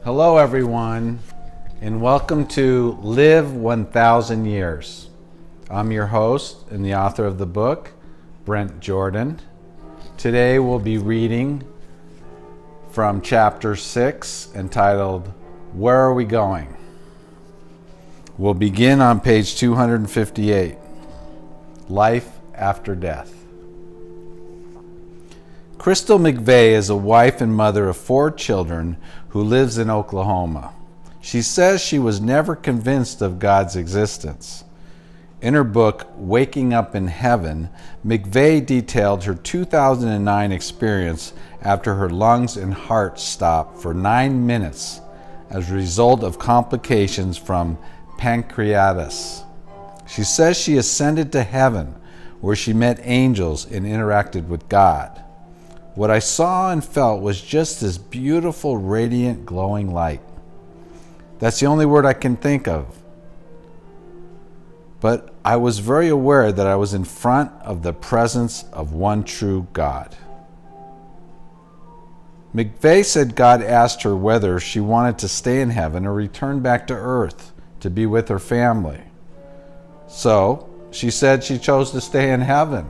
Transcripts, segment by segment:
Hello, everyone, and welcome to Live 1,000 Years. I'm your host and the author of the book, Brent Jordan. Today we'll be reading from chapter 6, entitled, Where Are We Going? We'll begin on page 258, Life After Death. Crystal McVeigh is a wife and mother of 4 children who lives in Oklahoma. She says she was never convinced of God's existence. In her book, Waking Up in Heaven, McVeigh detailed her 2009 experience after her lungs and heart stopped for 9 minutes as a result of complications from pancreatitis. She says she ascended to heaven, where she met angels and interacted with God. What I saw and felt was just this beautiful, radiant, glowing light. That's the only word I can think of. But I was very aware that I was in front of the presence of one true God. McVeigh said God asked her whether she wanted to stay in heaven or return back to earth to be with her family. So she said she chose to stay in heaven.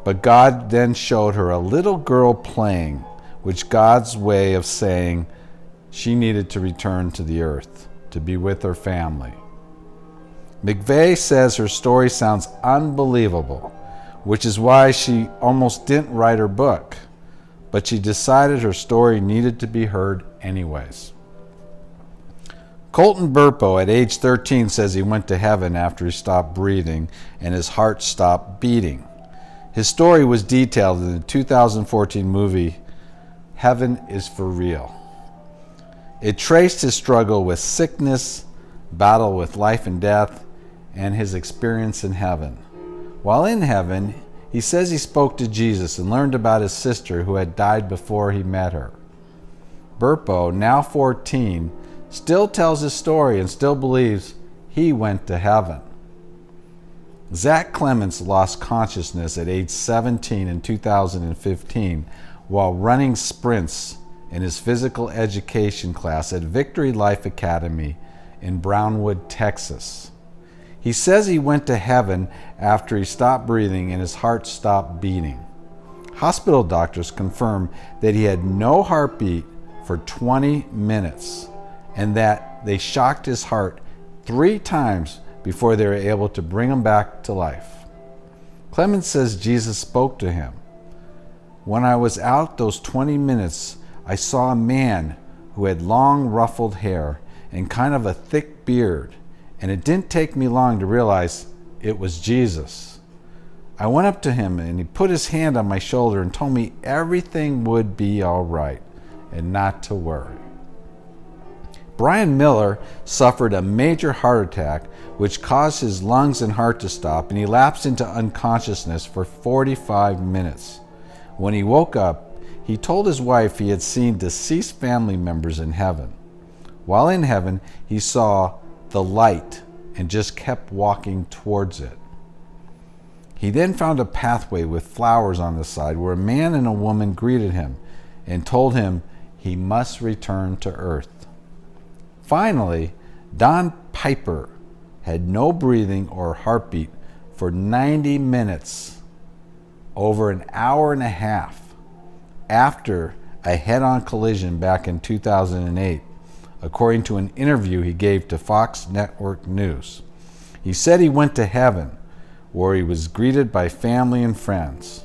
But God then showed her a little girl playing, which God's way of saying she needed to return to the earth to be with her family. McVeigh says her story sounds unbelievable, which is why she almost didn't write her book, but she decided her story needed to be heard anyways. Colton Burpo at age 13 says he went to heaven after he stopped breathing and his heart stopped beating. His story was detailed in the 2014 movie, Heaven is for Real. It traced his struggle with sickness, battle with life and death, and his experience in heaven. While in heaven, he says he spoke to Jesus and learned about his sister who had died before he met her. Burpo, now 14, still tells his story and still believes he went to heaven. Zach Clements lost consciousness at age 17 in 2015 while running sprints in his physical education class at Victory Life Academy in Brownwood, Texas. He says he went to heaven after he stopped breathing and his heart stopped beating. Hospital doctors confirmed that he had no heartbeat for 20 minutes and that they shocked his heart 3 times before they were able to bring him back to life. Clemens says Jesus spoke to him. When I was out those 20 minutes, I saw a man who had long ruffled hair and kind of a thick beard, and it didn't take me long to realize it was Jesus. I went up to him and he put his hand on my shoulder and told me everything would be all right and not to worry. Brian Miller suffered a major heart attack which caused his lungs and heart to stop, and he lapsed into unconsciousness for 45 minutes. When he woke up, he told his wife he had seen deceased family members in heaven. While in heaven, he saw the light and just kept walking towards it. He then found a pathway with flowers on the side where a man and a woman greeted him and told him he must return to earth. Finally, Don Piper had no breathing or heartbeat for 90 minutes, over an hour and a half, after a head-on collision back in 2008, according to an interview he gave to Fox Network News. He said he went to heaven, where he was greeted by family and friends.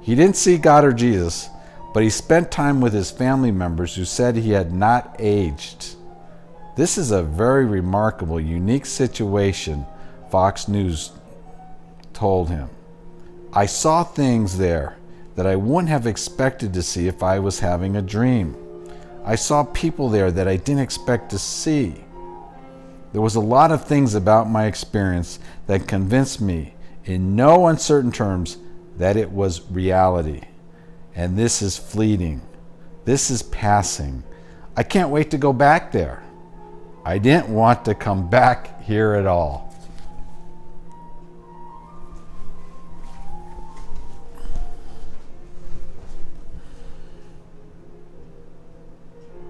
He didn't see God or Jesus, but he spent time with his family members who said he had not aged. This is a very remarkable, unique situation, Fox News told him. I saw things there that I wouldn't have expected to see if I was having a dream. I saw people there that I didn't expect to see. There was a lot of things about my experience that convinced me, in no uncertain terms, that it was reality. And this is fleeting. This is passing. I can't wait to go back there. I didn't want to come back here at all.